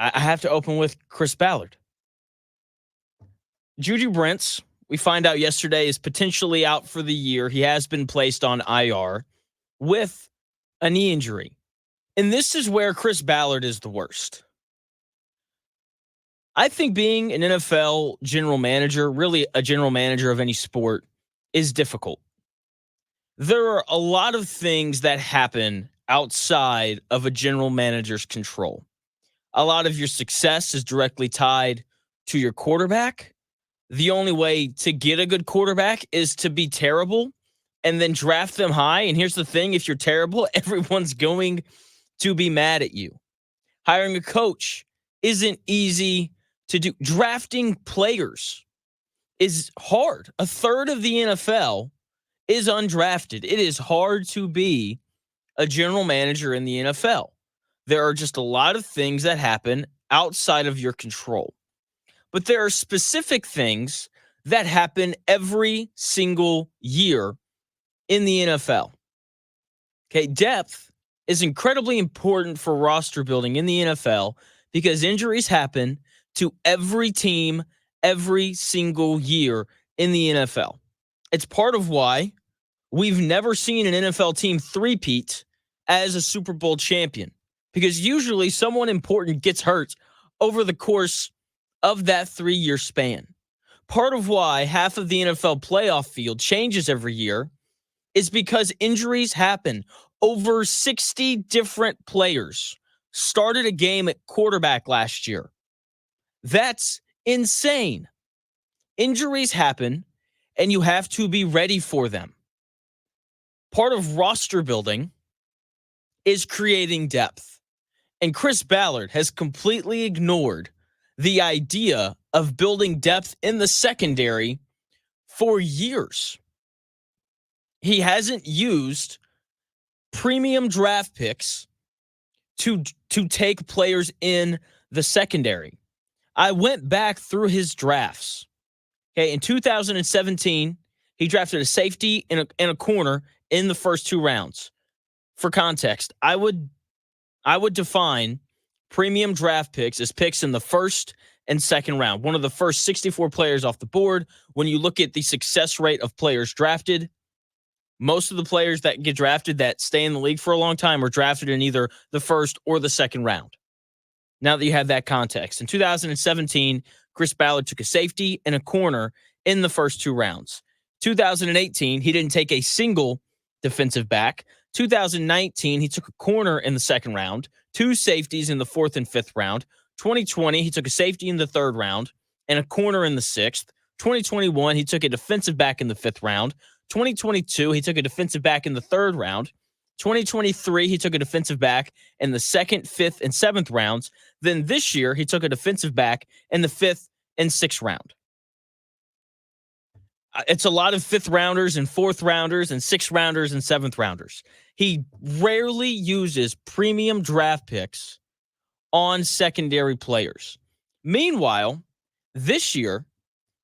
I have to open with Chris Ballard. JuJu Brents, we find out yesterday, is potentially out for the year. He has been placed on IR with a knee injury. And this is where Chris Ballard is the worst. I think being an NFL general manager, really a general manager of any sport, is difficult. There are a lot of things that happen outside of a general manager's control. A lot of your success is directly tied to your quarterback. The only way to get a good quarterback is to be terrible and then draft them high. And here's the thing, if you're terrible, everyone's going to be mad at you. Hiring a coach isn't easy to do. Drafting players is hard. A third of the NFL is undrafted. It is hard to be a general manager in the NFL. There are just a lot of things that happen outside of your control. But there are specific things that happen every single year in the NFL. Okay, depth is incredibly important for roster building in the NFL because injuries happen to every team every single year in the NFL. It's part of why we've never seen an NFL team three-peat as a Super Bowl champion, because usually someone important gets hurt over the course of that 3-year span. Part of why half of the NFL playoff field changes every year is because injuries happen. Over 60 different players started a game at quarterback last year. That's insane. Injuries happen, and you have to be ready for them. Part of roster building is creating depth. And Chris Ballard has completely ignored the idea of building depth in the secondary for years. He hasn't used premium draft picks to take players in the secondary. I went back through his drafts. Okay, in 2017, he drafted a safety and a corner in the first 2 rounds. For context, I would define premium draft picks as picks in the first and second round. One of the first 64 players off the board. When you look at the success rate of players drafted, most of the players that get drafted that stay in the league for a long time are drafted in either the first or the second round. Now that you have that context. In 2017, Chris Ballard took a safety and a corner in the first 2 rounds. 2018, he didn't take a single defensive back. 2019, he took a corner in the second round, 2 safeties in the 4th and 5th round. 2020, he took a safety in the 3rd round and a corner in the 6th. 2021, he took a defensive back in the 5th round. 2022, he took a defensive back in the 3rd round. 2023, he took a defensive back in the 2nd, 5th, and 7th rounds. Then this year, he took a defensive back in the 5th and 6th round. It's a lot of 5th rounders and 4th rounders and 6th rounders and 7th rounders. He rarely uses premium draft picks on secondary players. Meanwhile, this year,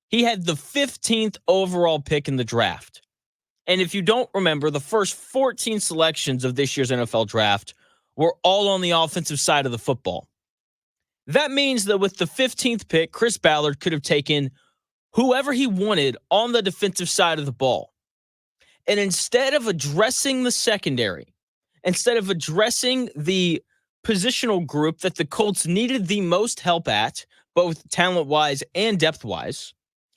he had the 15th overall pick in the draft. And if you don't remember, the first 14 selections of this year's NFL draft were all on the offensive side of the football. That means that with the 15th pick, Chris Ballard could have taken whoever he wanted on the defensive side of the ball. And instead of addressing the secondary, instead of addressing the positional group that the Colts needed the most help at, both talent-wise and depth-wise,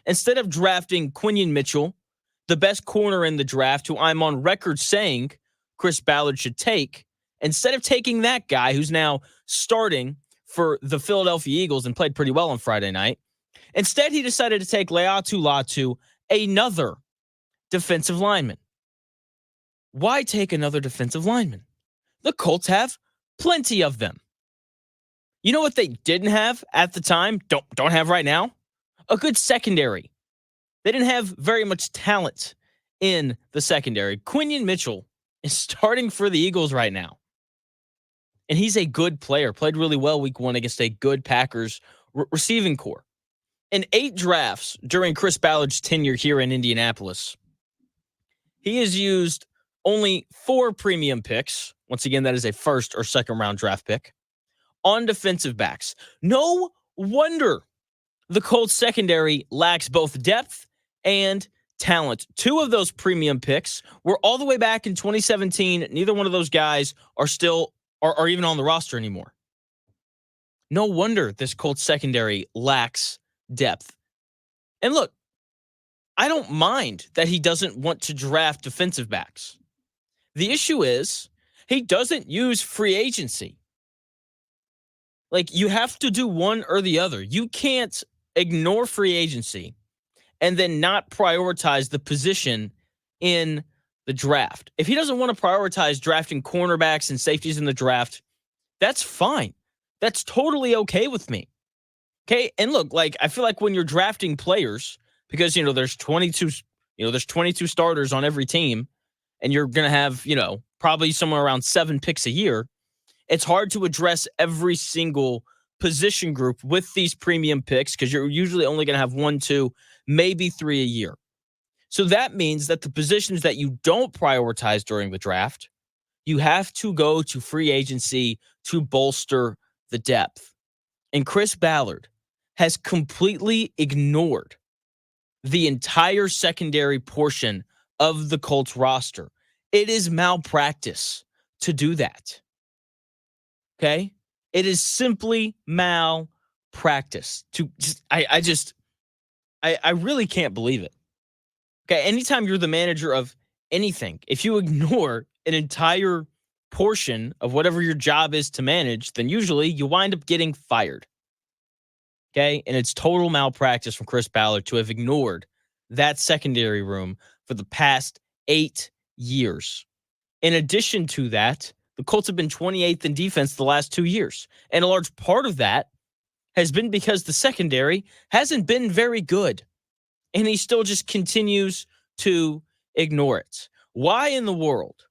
instead of drafting Quinion Mitchell, the best corner in the draft, who I'm on record saying Chris Ballard should take, instead of taking that guy who's now starting for the Philadelphia Eagles and played pretty well on Friday night, instead he decided to take Laiatu Latu, another defensive lineman. Why take another defensive lineman? The Colts have plenty of them. You know what they didn't have at the time, don't have right now? A good secondary. They didn't have very much talent in the secondary. Quinion Mitchell is starting for the Eagles right now. And he's a good player. Played really well week 1 against a good Packers receiving core. In 8 drafts during Chris Ballard's tenure here in Indianapolis, he has used only 4 premium picks. Once again, that is a 1st or 2nd round draft pick. on defensive backs. No wonder the Colts secondary lacks both depth and talent. Two of those premium picks were all the way back in 2017. Neither one of those guys are even on the roster anymore. No wonder this Colts secondary lacks depth. And look, I don't mind that he doesn't want to draft defensive backs. The issue is he doesn't use free agency. Like, you have to do one or the other. You can't ignore free agency and then not prioritize the position in the draft. If he doesn't want to prioritize drafting cornerbacks and safeties in the draft, that's fine. That's totally okay with me. Okay, and look, like, I feel like when you're drafting players, because there's 22 starters on every team, and you're going to have, probably somewhere around 7 picks a year, it's hard to address every single position group with these premium picks because you're usually only going to have 1, 2, maybe 3 a year. So that means that the positions that you don't prioritize during the draft, you have to go to free agency to bolster the depth. And Chris Ballard has completely ignored the entire secondary portion of the Colts roster. It is malpractice to do that. Okay? It is simply malpractice. I really can't believe it. Okay, anytime you're the manager of anything, if you ignore an entire portion of whatever your job is to manage, then usually you wind up getting fired. Okay, and it's total malpractice from Chris Ballard to have ignored that secondary room for the past 8 years. In addition to that, the Colts have been 28th in defense the last 2 years. And a large part of that has been because the secondary hasn't been very good. And he still just continues to ignore it. Why in the world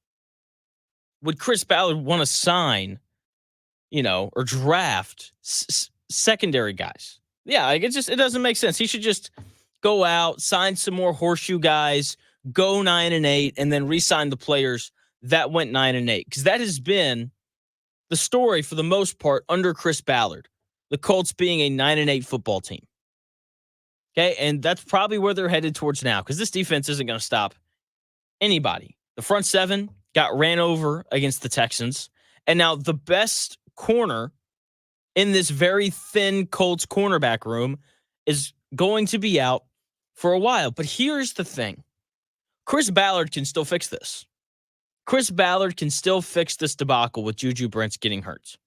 would Chris Ballard want to sign, or draft secondary guys? Yeah, like it doesn't make sense. He should just go out, sign some more horseshoe guys, go 9-8, and then re-sign the players that went 9-8. Because that has been the story for the most part under Chris Ballard. The Colts being a 9-8 football team. Okay, and that's probably where they're headed towards now, because this defense isn't going to stop anybody. The front seven got ran over against the Texans, and now the best corner in this very thin Colts cornerback room is going to be out for a while. But here's the thing. Chris Ballard can still fix this. Chris Ballard can still fix this debacle with JuJu Brents getting hurt.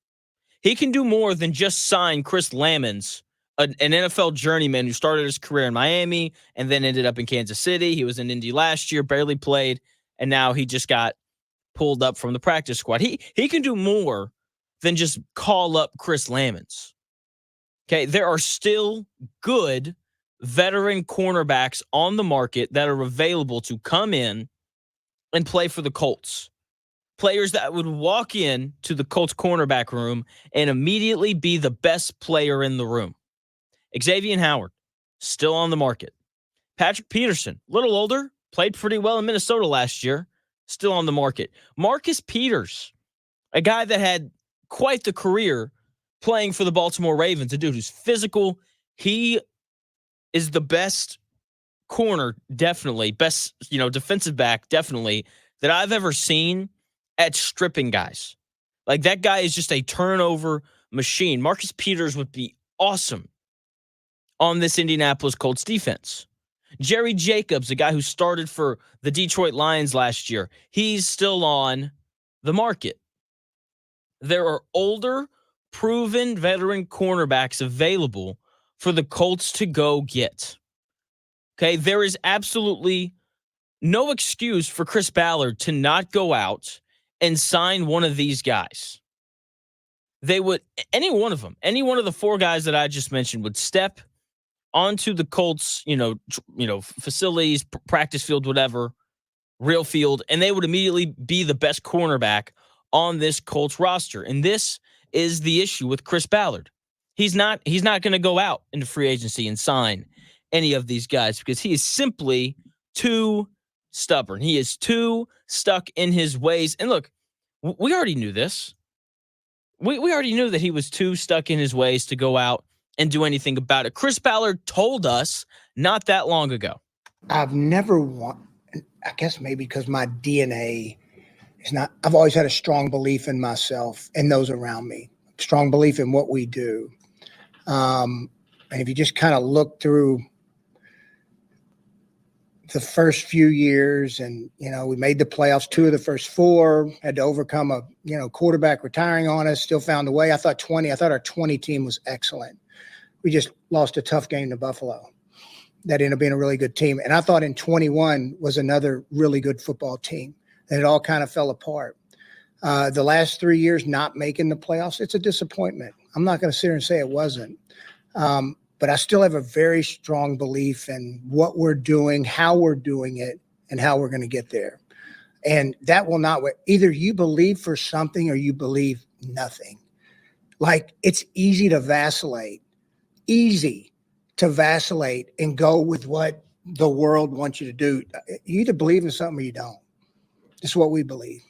He can do more than just sign Chris Lamons, an NFL journeyman who started his career in Miami and then ended up in Kansas City. He was in Indy last year, barely played, and now he just got pulled up from the practice squad. He can do more than just call up Chris Lamons. Okay, there are still good veteran cornerbacks on the market that are available to come in and play for the Colts. Players that would walk in to the Colts cornerback room and immediately be the best player in the room. Xavier Howard, still on the market. Patrick Peterson, a little older, played pretty well in Minnesota last year, still on the market. Marcus Peters, a guy that had quite the career playing for the Baltimore Ravens, a dude who's physical. He is the best corner, definitely, best, defensive back, definitely, that I've ever seen at stripping guys. Like, that guy is just a turnover machine. Marcus Peters would be awesome on this Indianapolis Colts defense. Jerry Jacobs, a guy who started for the Detroit Lions last year, he's still on the market. There are older, proven veteran cornerbacks available for the Colts to go get. Okay, there is absolutely no excuse for Chris Ballard to not go out and sign one of these guys. They would, any one of the 4 guys that I just mentioned would step onto the Colts, facilities, practice field, whatever, real field, and they would immediately be the best cornerback on this Colts roster. And this is the issue with Chris Ballard. He's not going to go out into free agency and sign any of these guys because he is simply too stubborn. He is too stuck in his ways. And look, we already knew this. We already knew that he was too stuck in his ways to go out and do anything about it. Chris Ballard told us not that long ago. I've never I guess maybe because my DNA is not, I've always had a strong belief in myself and those around me, strong belief in what we do. And if you just kind of look through the first few years and, we made the playoffs, 2 of the first 4, had to overcome a, quarterback retiring on us, still found a way. I thought our 20 team was excellent. We just lost a tough game to Buffalo. That ended up being a really good team. And I thought in 21 was another really good football team. And it all kind of fell apart. The last 3 years not making the playoffs, it's a disappointment. I'm not going to sit here and say it wasn't. But I still have a very strong belief in what we're doing, how we're doing it, and how we're going to get there. And that will not – either you believe for something or you believe nothing. Like, it's easy to vacillate and go with what the world wants you to do. You either believe in something or you don't. This is what we believe.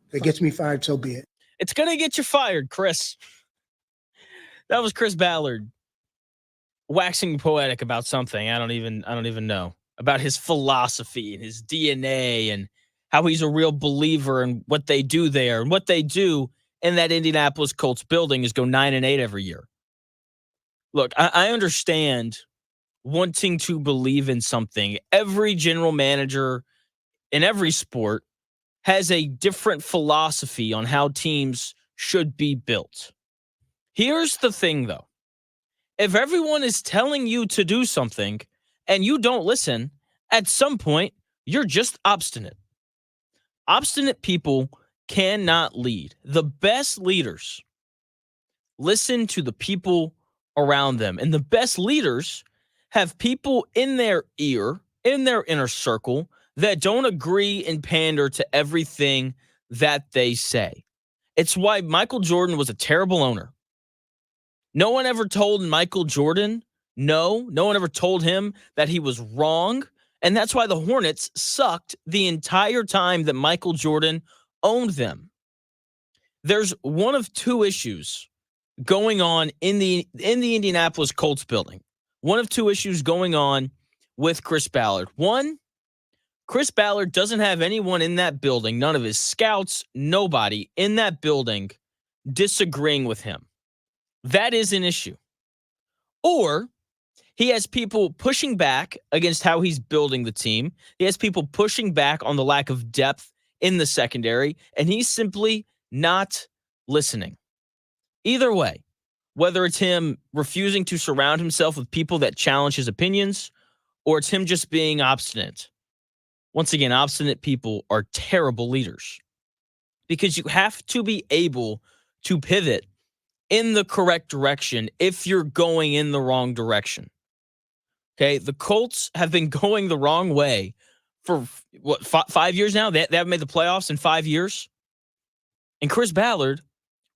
If it gets me fired, so be it. It's going to get you fired, Chris. That was Chris Ballard waxing poetic about something. I don't even know about his philosophy and his DNA and how he's a real believer in what they do there. And what they do in that Indianapolis Colts building is go 9-8 every year. Look, I understand wanting to believe in something. Every general manager in every sport has a different philosophy on how teams should be built. Here's the thing, though. If everyone is telling you to do something and you don't listen, at some point, you're just obstinate. Obstinate people cannot lead. The best leaders listen to the people around them. And the best leaders have people in their ear, in their inner circle, that don't agree and pander to everything that they say. It's why Michael Jordan was a terrible owner. No one ever told Michael Jordan no. No one ever told him that he was wrong. And that's why the Hornets sucked the entire time that Michael Jordan owned them. There's one of 2 issues going on in the Indianapolis Colts building. One of 2 issues going on with Chris Ballard. One, Chris Ballard doesn't have anyone in that building, none of his scouts, nobody in that building disagreeing with him. That is an issue. Or he has people pushing back against how he's building the team. He has people pushing back on the lack of depth in the secondary, and he's simply not listening. Either way, whether it's him refusing to surround himself with people that challenge his opinions, or it's him just being obstinate. Once again, obstinate people are terrible leaders because you have to be able to pivot in the correct direction if you're going in the wrong direction. Okay, the Colts have been going the wrong way for, 5 years now? They haven't made the playoffs in 5 years. And Chris Ballard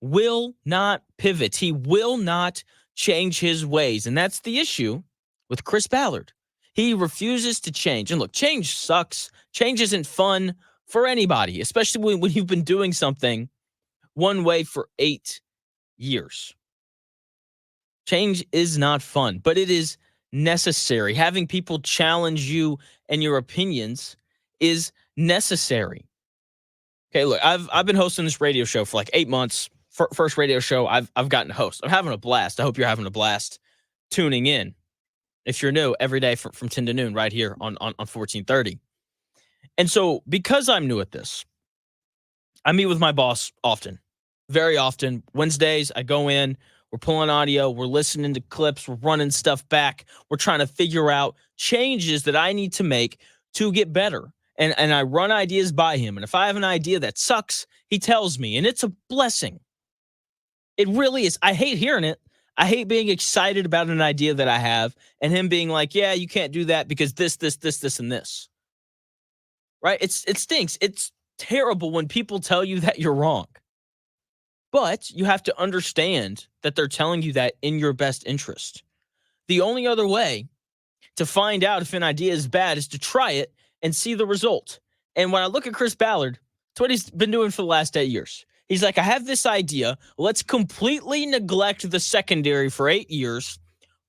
will not pivot. He will not change his ways. And that's the issue with Chris Ballard. He refuses to change. And look, change sucks. Change isn't fun for anybody, especially when you've been doing something one way for 8 years. Change is not fun, but it is necessary. Having people challenge you and your opinions is necessary. Okay, look, I've been hosting this radio show for like 8 months. First radio show I've gotten to host. I'm having a blast. I hope you're having a blast tuning in. If you're new, every day from 10 to noon right here on 1430. And so because I'm new at this, I meet with my boss often, very often. Wednesdays, I go in, we're pulling audio, we're listening to clips, we're running stuff back. We're trying to figure out changes that I need to make to get better. And I run ideas by him. And if I have an idea that sucks, he tells me. And it's a blessing. It really is. I hate hearing it. I hate being excited about an idea that I have and him being like, yeah, you can't do that because this, and this. Right? It stinks. It's terrible when people tell you that you're wrong. But you have to understand that they're telling you that in your best interest. The only other way to find out if an idea is bad is to try it and see the result. And when I look at Chris Ballard, it's what he's been doing for the last 8 years. He's like, I have this idea. Let's completely neglect the secondary for 8 years,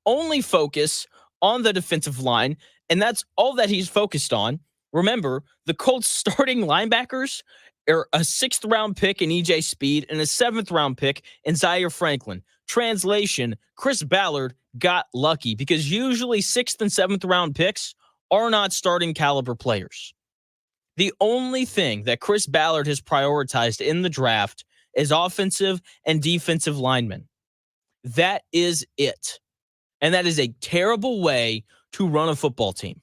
only focus on the defensive line. And that's all that he's focused on. Remember, the Colts starting linebackers are a 6th round pick in EJ Speed and a 7th round pick in Zaire Franklin. Translation, Chris Ballard got lucky because usually 6th and 7th round picks are not starting caliber players. The only thing that Chris Ballard has prioritized in the draft is offensive and defensive linemen. That is it. And that is a terrible way to run a football team.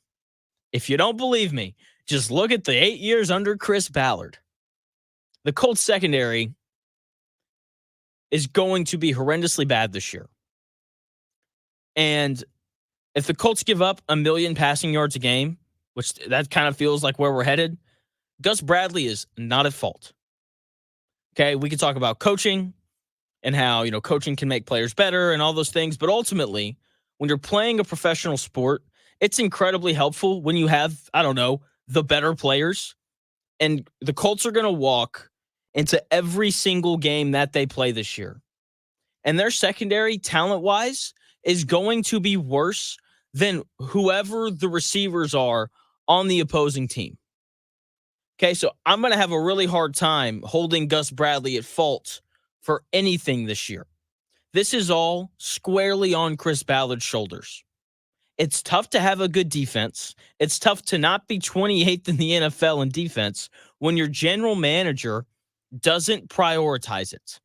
If you don't believe me, just look at the 8 years under Chris Ballard. The Colts secondary is going to be horrendously bad this year. And if the Colts give up 1 million passing yards a game, which that kind of feels like where we're headed, Gus Bradley is not at fault. Okay, we can talk about coaching and how, coaching can make players better and all those things. But ultimately, when you're playing a professional sport, it's incredibly helpful when you have, the better players. And the Colts are going to walk into every single game that they play this year. And their secondary, talent-wise, is going to be worse than whoever the receivers are on the opposing team. Okay, so I'm going to have a really hard time holding Gus Bradley at fault for anything this year. This is all squarely on Chris Ballard's shoulders. It's tough to have a good defense. It's tough to not be 28th in the NFL in defense when your general manager doesn't prioritize it.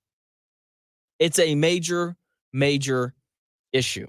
It's a major, major issue.